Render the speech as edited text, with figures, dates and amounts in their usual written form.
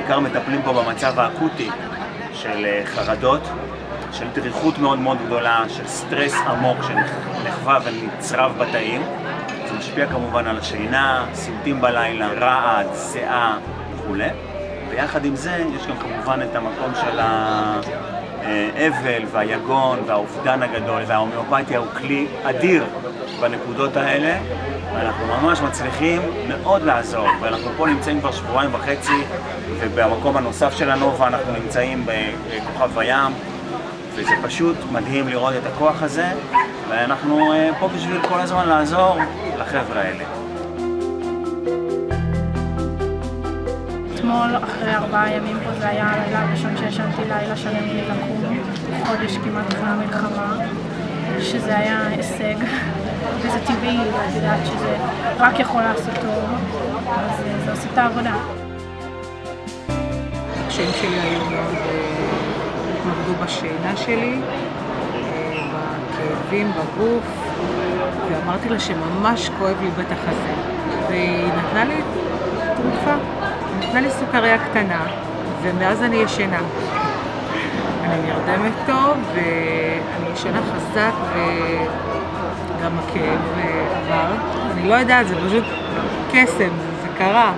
בעיקר מטפלים פה במצב האקוטי של חרדות, של דריכות מאוד מאוד גדולה, של סטרס עמוק שנחווה ונצרב בתאים. זה משפיע כמובן על השינה, סיוטים בלילה, רעד, שיאה וכו'. ויחד עם זה יש גם כמובן את המקום של האבל והיגון והאובדן הגדול, וההומאופתיה הוא כלי אדיר בנקודות האלה, ואנחנו ממש מצליחים מאוד לעזור. ואנחנו פה נמצאים כבר 2.5 שבועות, ובמקום הנוסף של הנובה אנחנו נמצאים בכוכב הים, וזה פשוט מדהים לראות את הכוח הזה, ואנחנו פה בשביל כל הזמן לעזור לחבר'ה האלה. אתמול, אחרי 4 ימים פה, זה היה הלילה הראשון שישנתי לילה שלם בלי לקום, חודש כמעט אחרי המלחמה, שזה היה הישג, וזה טבעי, ואת יודעת שזה רק יכול לעשות טוב, אז זה עושה את העבודה. הקשיים שלי היו מאוד התמקדו בשינה שלי, בכאבים, בגוף, ואמרתי לה שממש כואב לי בית החזה, והיא נתנה לי תרופה. נתנה לי סוכריה קטנה, ומאז אני ישנה. אני נרדמת טוב, ואני ישנה חזק, וגם הכאב עבר. אני לא יודעת, זה פשוט קסם, זה קרה.